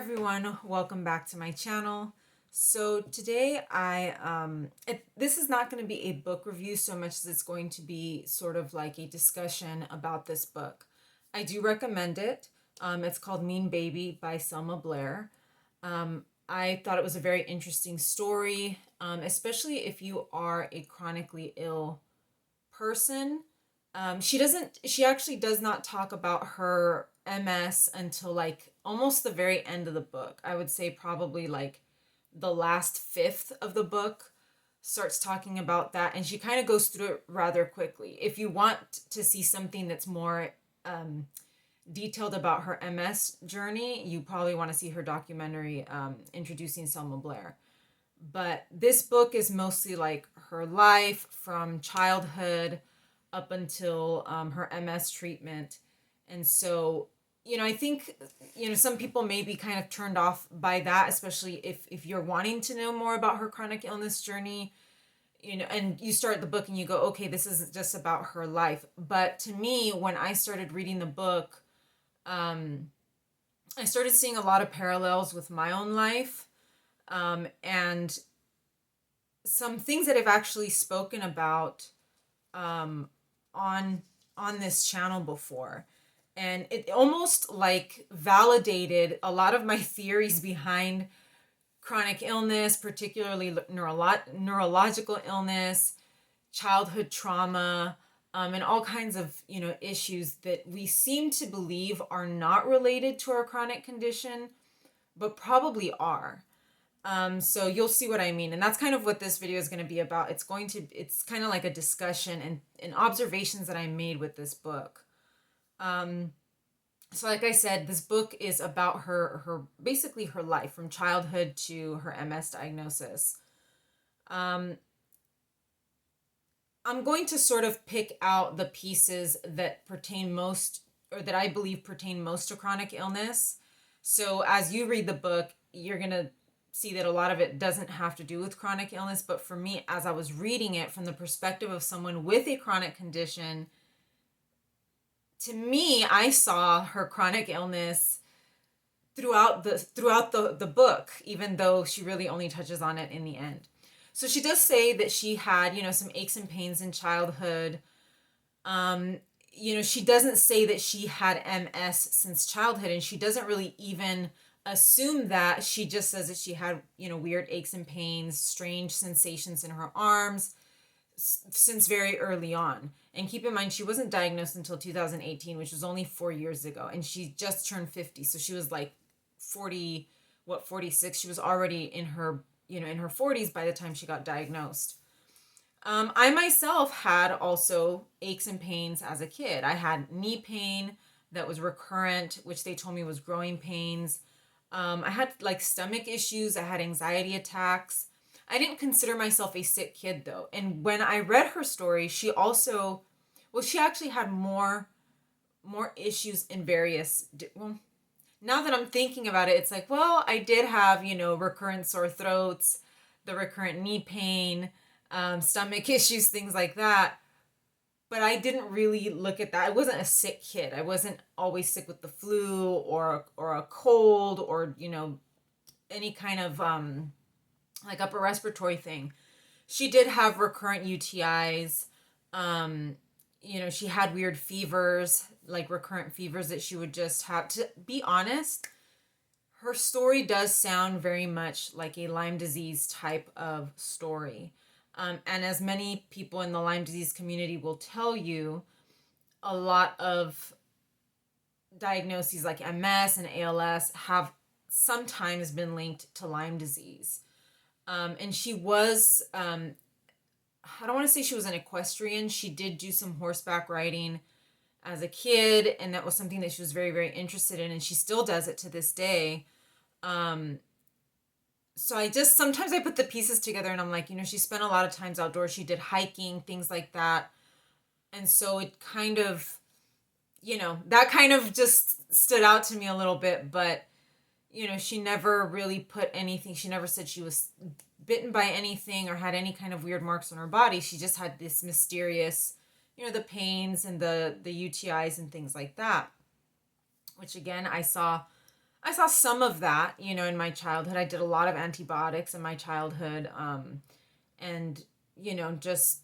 everyone, welcome back to my channel. So today this is not going to be a book review so much as it's going to be sort of like a discussion about this book. I do recommend it. It's called Mean Baby by Selma Blair. I thought it was a very interesting story, especially if you are a chronically ill person. She actually does not talk about her MS until like almost the very end of the book. I would say probably like the last fifth of the book starts talking about that, and she kind of goes through it rather quickly. If you want to see something that's more detailed about her MS journey, you probably want to see her documentary, Introducing Selma Blair. But this book is mostly like her life from childhood up until her MS treatment. And so, I think, some people may be kind of turned off by that, especially if you're wanting to know more about her chronic illness journey, and you start the book and you go, okay, this isn't just about her life. But to me, when I started reading the book, I started seeing a lot of parallels with my own life. And some things that I've actually spoken about on this channel before, and it almost like validated a lot of my theories behind chronic illness, particularly neurological illness, childhood trauma, and all kinds of issues that we seem to believe are not related to our chronic condition, but probably are. So you'll see what I mean. And that's kind of what this video is going to be about. It's kind of like a discussion and observations that I made with this book. So like I said, this book is about basically her life from childhood to her MS diagnosis. I'm going to sort of pick out the pieces that pertain most, or that I believe pertain most to chronic illness. So as you read the book, you're going to see that a lot of it doesn't have to do with chronic illness. But for me, as I was reading it from the perspective of someone with a chronic condition, to me, I saw her chronic illness throughout the book, even though she really only touches on it in the end. So she does say that she had, some aches and pains in childhood. She doesn't say that she had MS since childhood, and she doesn't really even assume that. She just says that she had, weird aches and pains, strange sensations in her arms since very early on. And keep in mind, she wasn't diagnosed until 2018, which was only 4 years ago. And she just turned 50. So she was like 46. She was already in her 40s by the time she got diagnosed. I myself had also aches and pains as a kid. I had knee pain that was recurrent, which they told me was growing pains. I had like stomach issues. I had anxiety attacks. I didn't consider myself a sick kid though. And when I read her story, she actually had more issues in various, now that I'm thinking about it, it's like, well, I did have, recurrent sore throats, the recurrent knee pain, stomach issues, things like that. But I didn't really look at that. I wasn't a sick kid. I wasn't always sick with the flu or a cold or, any kind of like upper respiratory thing. She did have recurrent UTIs. She had weird fevers, like recurrent fevers that she would just have. To be honest, her story does sound very much like a Lyme disease type of story. And as many people in the Lyme disease community will tell you, a lot of diagnoses like MS and ALS have sometimes been linked to Lyme disease. And she was, I don't want to say she was an equestrian. She did do some horseback riding as a kid, and that was something that she was very, very interested in, and she still does it to this day. So sometimes I put the pieces together and I'm like, she spent a lot of times outdoors. She did hiking, things like that. And so it kind of, that kind of just stood out to me a little bit, but she never really put anything. She never said she was bitten by anything or had any kind of weird marks on her body. She just had this mysterious, the pains and the UTIs and things like that, which again, I saw I saw some of that, in my childhood. I did a lot of antibiotics in my childhood, and just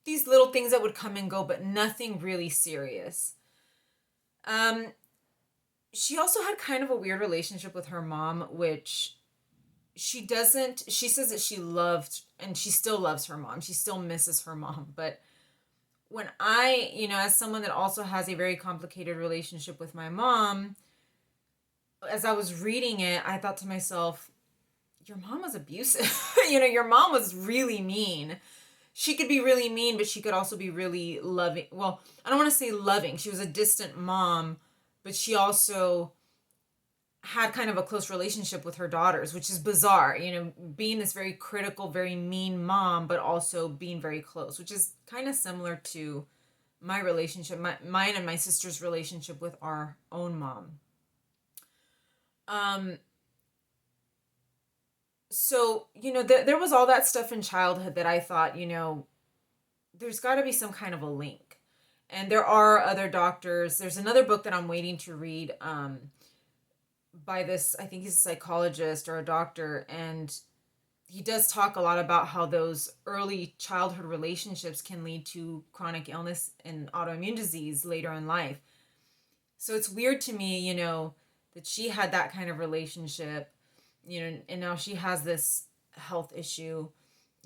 these little things that would come and go, but nothing really serious. Um, she also had kind of a weird relationship with her mom, which she says that she loved and she still loves her mom. She still misses her mom. But when as someone that also has a very complicated relationship with my mom, as I was reading it, I thought to myself, your mom was abusive. Your mom was really mean. She could be really mean, but she could also be really loving. Well, I don't want to say loving. She was a distant mom, but she also had kind of a close relationship with her daughters, which is bizarre, being this very critical, very mean mom, but also being very close, which is kind of similar to my relationship, mine and my sister's relationship with our own mom. Um, so, there was all that stuff in childhood that I thought, there's got to be some kind of a link. And there are other doctors. There's another book that I'm waiting to read, by this, I think he's a psychologist or a doctor, and he does talk a lot about how those early childhood relationships can lead to chronic illness and autoimmune disease later in life. So it's weird to me, that she had that kind of relationship, and now she has this health issue,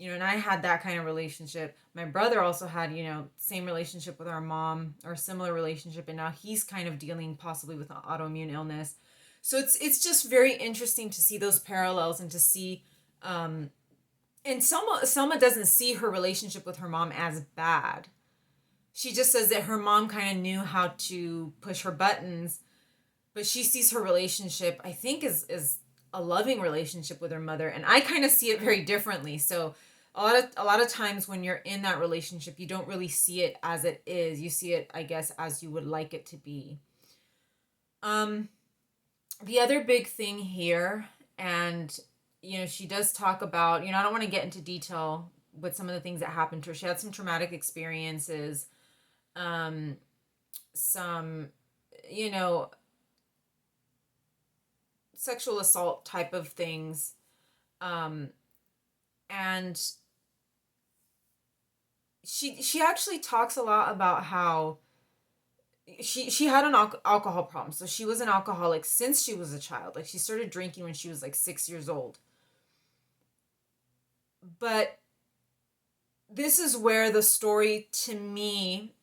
and I had that kind of relationship. My brother also had, same relationship with our mom or a similar relationship, and now he's kind of dealing possibly with autoimmune illness. So it's just very interesting to see those parallels and to see, and Selma doesn't see her relationship with her mom as bad. She just says that her mom kind of knew how to push her buttons, but she sees her relationship, I think, is a loving relationship with her mother, and I kind of see it very differently. So a lot of times when you're in that relationship, you don't really see it as it is. You see it, I guess, as you would like it to be. Um, the other big thing here, and she does talk about, I don't want to get into detail with some of the things that happened to her. She had some traumatic experiences, um, some, you know, sexual assault type of things. Um, and she actually talks a lot about how she had an alcohol problem. So she was an alcoholic since she was a child. Like, she started drinking when she was like 6 years old. But this is where the story, to me,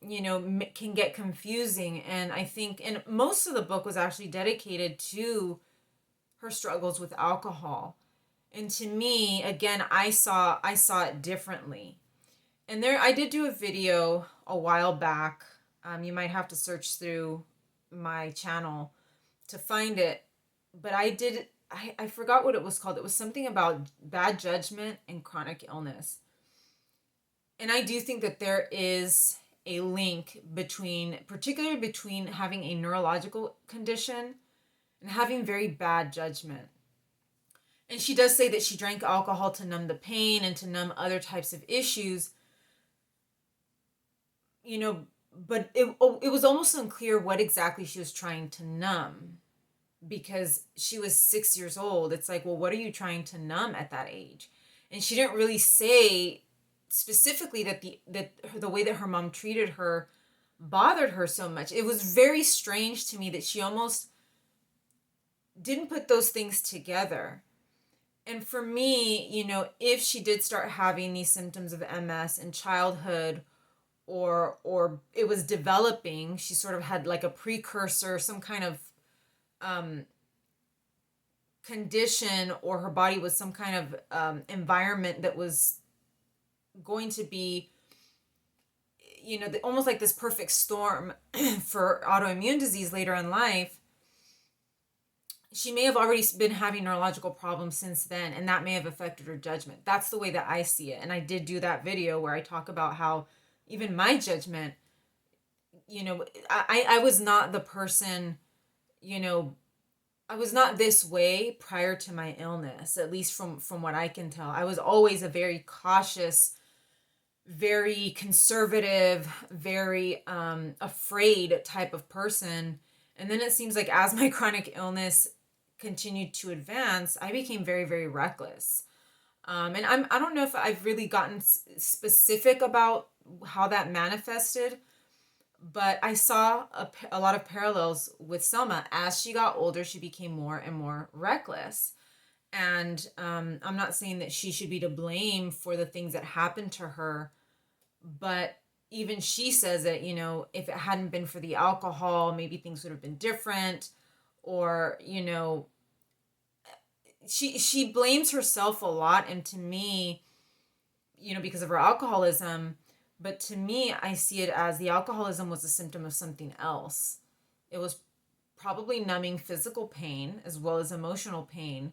can get confusing. And I think, and most of the book was actually dedicated to her struggles with alcohol. And to me, again, I saw it differently. And there, I did do a video a while back. You might have to search through my channel to find it. But I forgot what it was called. It was something about bad judgment and chronic illness. And I do think that there is a link particularly between having a neurological condition and having very bad judgment. And she does say that she drank alcohol to numb the pain and to numb other types of issues, you know, but it was almost unclear what exactly she was trying to numb, because she was 6 years old. It's like, well, what are you trying to numb at that age? And she didn't really say specifically that the way that her mom treated her bothered her so much. It was very strange to me that she almost didn't put those things together. And for me, if she did start having these symptoms of MS in childhood, or it was developing, she sort of had like a precursor, some kind of um, condition, or her body was some kind of environment that was going to be, almost like this perfect storm for autoimmune disease later in life. She may have already been having neurological problems since then, and that may have affected her judgment. That's the way that I see it. And I did do that video where I talk about how even my judgment, I was not the person, I was not this way prior to my illness, at least from what I can tell. I was always a very cautious, very conservative, very afraid type of person. And then it seems like as my chronic illness continued to advance, I became very, very reckless. And I don't know if I've really gotten specific about how that manifested, but I saw a lot of parallels with Selma. As she got older, she became more and more reckless. And I'm not saying that she should be to blame for the things that happened to her, but even she says that, if it hadn't been for the alcohol, maybe things would have been different. Or, she blames herself a lot. And to me, because of her alcoholism, but to me, I see it as the alcoholism was a symptom of something else. It was probably numbing physical pain as well as emotional pain,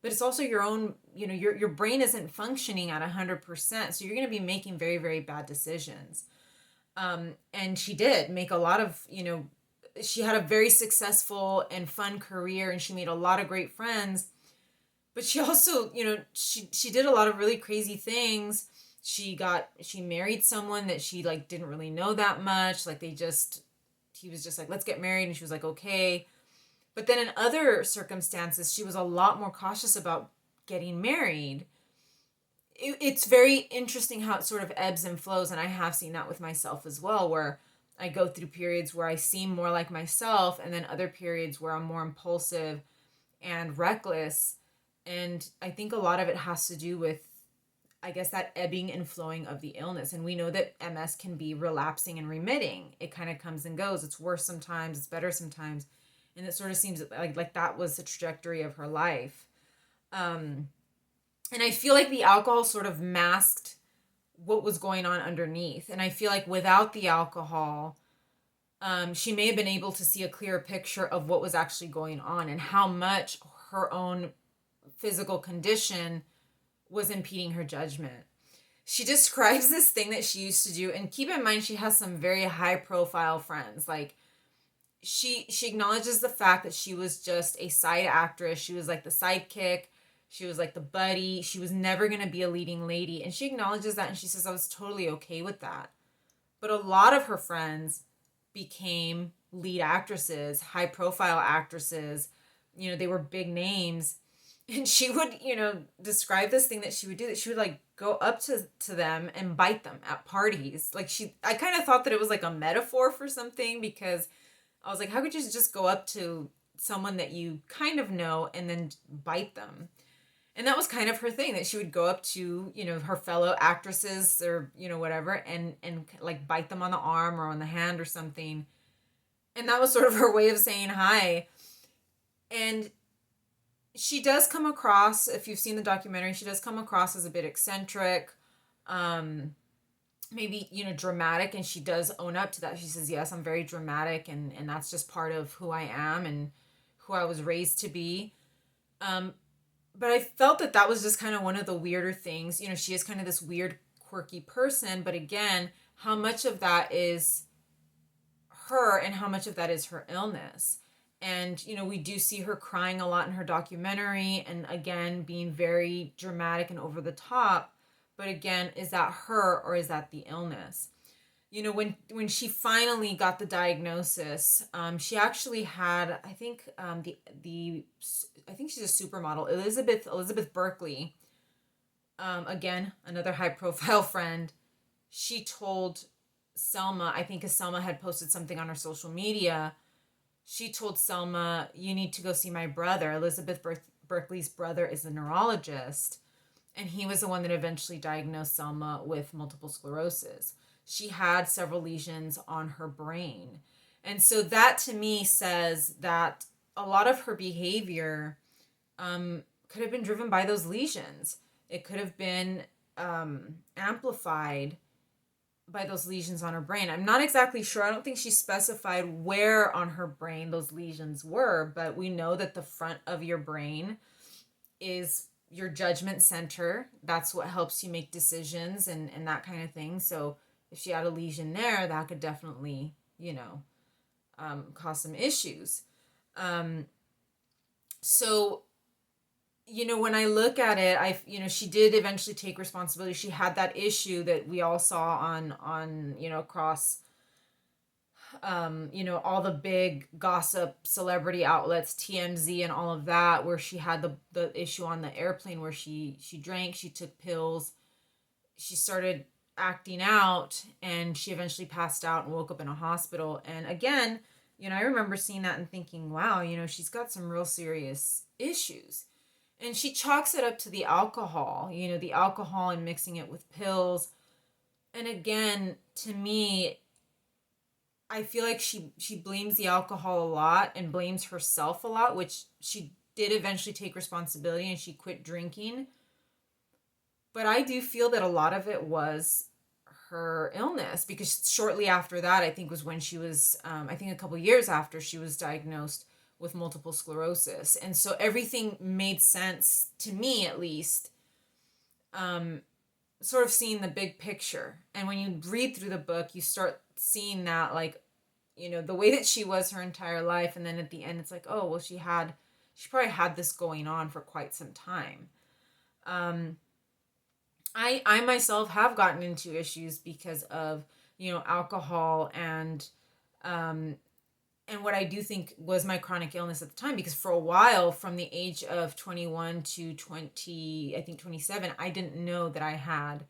but it's also your own, your brain isn't functioning at 100%. So you're going to be making very, very bad decisions. And she did make a lot of, she had a very successful and fun career, and she made a lot of great friends. But she also, she did a lot of really crazy things. She married someone that she like didn't really know that much. Like he was just like, let's get married. And she was like, okay. But then in other circumstances, she was a lot more cautious about getting married. It's very interesting how it sort of ebbs and flows. And I have seen that with myself as well, where I go through periods where I seem more like myself, and then other periods where I'm more impulsive and reckless. And I think a lot of it has to do with, I guess, that ebbing and flowing of the illness. And we know that MS can be relapsing and remitting. It kind of comes and goes. It's worse sometimes, it's better sometimes. And it sort of seems like that was the trajectory of her life. And I feel like the alcohol sort of masked what was going on underneath. And I feel like without the alcohol, she may have been able to see a clearer picture of what was actually going on and how much her own physical condition was impeding her judgment. She describes this thing that she used to do, and keep in mind she has some very high profile friends. Like she acknowledges the fact that she was just a side actress. She was like the sidekick. She was like the buddy. She was never going to be a leading lady. And she acknowledges that, and she says, I was totally okay with that. But a lot of her friends became lead actresses, high profile actresses. They were big names. And she would, describe this thing that she would do, that she would like go up to them and bite them at parties. Like I kind of thought that it was like a metaphor for something, because I was like, how could you just go up to someone that you kind of know and then bite them? And that was kind of her thing, that she would go up to, her fellow actresses or, whatever, and like bite them on the arm or on the hand or something. And that was sort of her way of saying hi. And she does come across, if you've seen the documentary, she does come across as a bit eccentric, maybe, dramatic. And she does own up to that. She says, yes, I'm very dramatic, and that's just part of who I am and who I was raised to be. But I felt that was just kind of one of the weirder things. She is kind of this weird, quirky person. But again, how much of that is her and how much of that is her illness? And, we do see her crying a lot in her documentary, and again, being very dramatic and over the top. But again, is that her or is that the illness? When she finally got the diagnosis, she actually had, I think, I think she's a supermodel, Elizabeth Berkley. Again, another high profile friend. She told Selma, I think, because Selma had posted something on her social media. She told Selma, you need to go see my brother. Elizabeth Berkley's brother is a neurologist, and he was the one that eventually diagnosed Selma with multiple sclerosis. She had several lesions on her brain. And so that to me says that a lot of her behavior could have been driven by those lesions. It could have been amplified by those lesions on her brain. I'm not exactly sure. I don't think she specified where on her brain those lesions were, but we know that the front of your brain is your judgment center. That's what helps you make decisions and that kind of thing. So if she had a lesion there, that could definitely, cause some issues. So when I look at it, she did eventually take responsibility. She had that issue that we all saw on across all the big gossip celebrity outlets, TMZ and all of that, where she had the issue on the airplane where she drank, she took pills, she started acting out, and she eventually passed out and woke up in a hospital. And again, I remember seeing that and thinking, wow, she's got some real serious issues. And she chalks it up to the alcohol, the alcohol and mixing it with pills. And again, to me, I feel like she blames the alcohol a lot and blames herself a lot, which she did eventually take responsibility and she quit drinking. But I do feel that a lot of it was her illness, because shortly after that, I think was when she was, I think a couple years after, she was diagnosed with multiple sclerosis. And so everything made sense to me, at least, sort of seeing the big picture. And when you read through the book, you start seeing that, like, the way that she was her entire life. And then at the end, it's like, oh, well, she probably had this going on for quite some time. I myself have gotten into issues because of, alcohol and what I do think was my chronic illness at the time, because for a while, from the age of 21 to 20, I think 27, I didn't know that I had,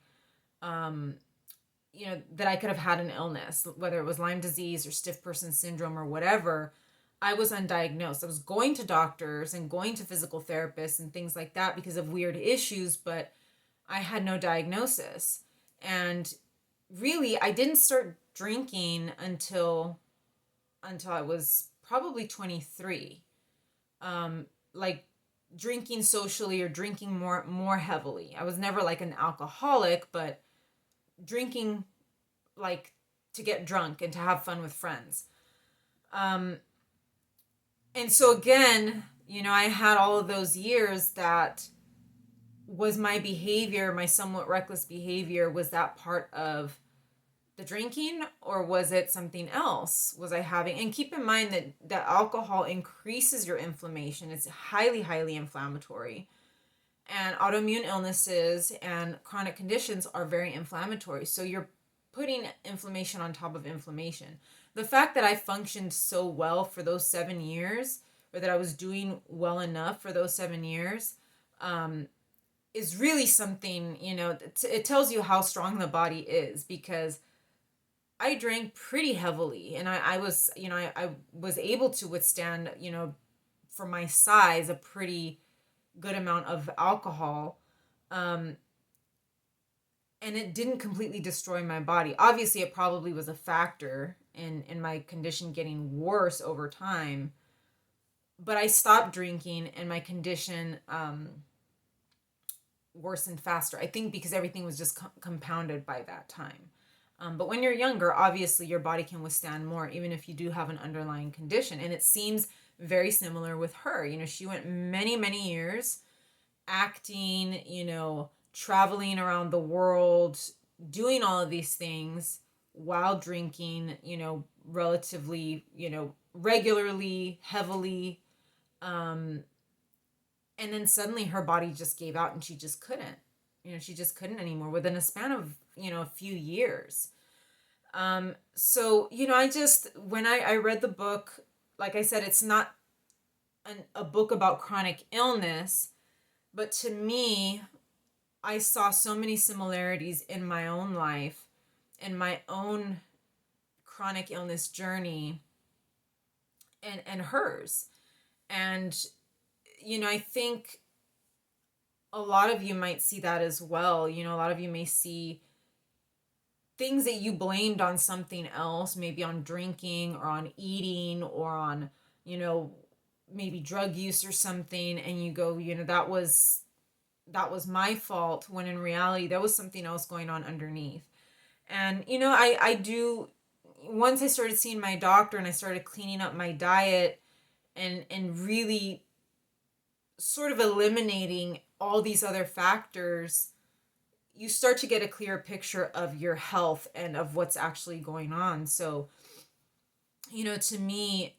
that I could have had an illness, whether it was Lyme disease or stiff person syndrome or whatever. I was undiagnosed. I was going to doctors and going to physical therapists and things like that because of weird issues, but I had no diagnosis. And really, I didn't start drinking until I was probably 23. Like drinking socially or drinking more heavily. I was never like an alcoholic, but drinking like to get drunk and to have fun with friends. And so again, I had all of those years that was my behavior, my somewhat reckless behavior, was that part of the drinking, or was it something else? Was I having, and keep in mind that alcohol increases your inflammation. It's highly, highly inflammatory. And autoimmune illnesses and chronic conditions are very inflammatory. So you're putting inflammation on top of inflammation. The fact that I functioned so well for those 7 years, or that I was doing well enough for those 7 years, is really something, it tells you how strong the body is, because I drank pretty heavily, and I was, I was able to withstand, for my size, a pretty good amount of alcohol. And it didn't completely destroy my body. Obviously, it probably was a factor in my condition getting worse over time. But I stopped drinking, and my condition worsened faster. I think because everything was just compounded by that time. But when you're younger, obviously your body can withstand more, even if you do have an underlying condition. And it seems very similar with her. She went many, many years acting, traveling around the world, doing all of these things while drinking, relatively, regularly, heavily. And then suddenly her body just gave out and she just couldn't. She just couldn't anymore within a span of, a few years. So, when I read the book, like I said, it's not a book about chronic illness, but to me, I saw so many similarities in my own life and my own chronic illness journey and hers. And, I think a lot of you might see that as well. A lot of you may see things that you blamed on something else, maybe on drinking or on eating or on, maybe drug use or something. And you go, that was my fault, when in reality, there was something else going on underneath. And, I do, once I started seeing my doctor and I started cleaning up my diet and really sort of eliminating all these other factors, you start to get a clearer picture of your health and of what's actually going on. So, to me,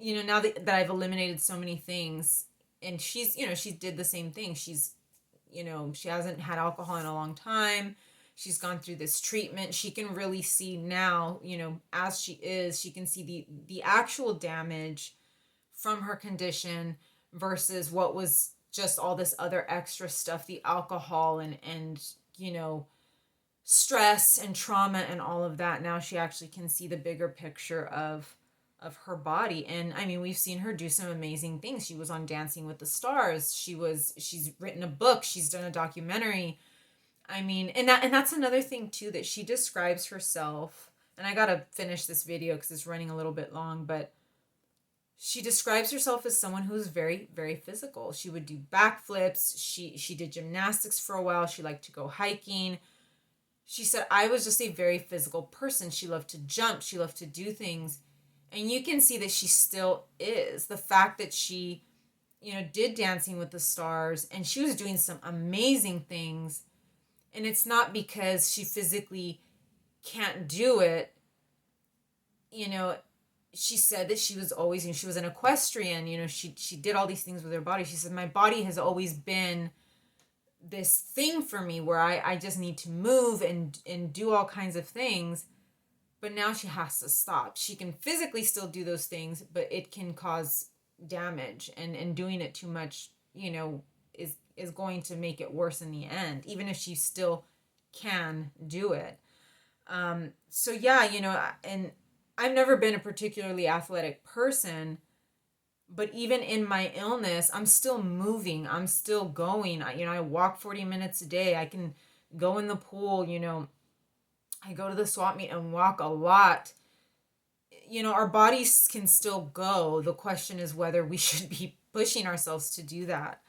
now that I've eliminated so many things, and she's, she did the same thing. She's, she hasn't had alcohol in a long time. She's gone through this treatment. She can really see now, as she can see the actual damage from her condition versus what was just all this other extra stuff, the alcohol and stress and trauma and all of that. Now she actually can see the bigger picture of her body. And I mean, we've seen her do some amazing things. She was on Dancing with the Stars. She's written a book, she's done a documentary. I mean, and that's another thing too, that she describes herself. And I got to finish this video cuz it's running a little bit long, but she describes herself as someone who's very, very physical. She would do backflips. She did gymnastics for a while. She liked to go hiking. She said, I was just a very physical person. She loved to jump. She loved to do things. And you can see that she still is. The fact that she, did Dancing with the Stars and she was doing some amazing things. And it's not because she physically can't do it. She said that she was always, she was an equestrian. She did all these things with her body. She said, my body has always been this thing for me where I just need to move and do all kinds of things. But now she has to stop. She can physically still do those things, but it can cause damage, and doing it too much, is going to make it worse in the end, even if she still can do it. So yeah, and I've never been a particularly athletic person, but even in my illness, I'm still moving. I'm still going. I walk 40 minutes a day. I can go in the pool. I go to the swap meet and walk a lot. Our bodies can still go. The question is whether we should be pushing ourselves to do that.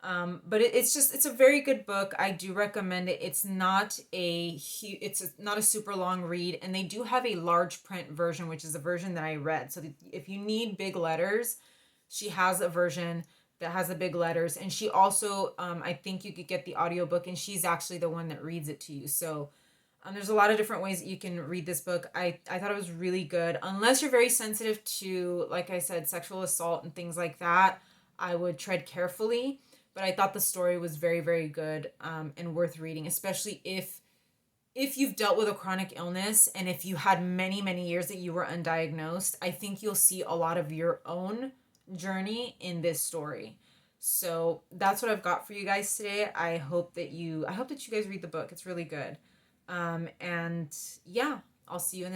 But it's a very good book. I do recommend it. It's not not a super long read, and they do have a large print version, which is the version that I read. So if you need big letters, she has a version that has the big letters, and she also, I think you could get the audiobook, and she's actually the one that reads it to you. So there's a lot of different ways that you can read this book. I thought it was really good. Unless you're very sensitive to, like I said, sexual assault and things like that, I would tread carefully. But I thought the story was very, very good, and worth reading, especially if you've dealt with a chronic illness and if you had many, many years that you were undiagnosed. I think you'll see a lot of your own journey in this story. So that's what I've got for you guys today. I hope that you guys read the book. It's really good. And yeah, I'll see you in the next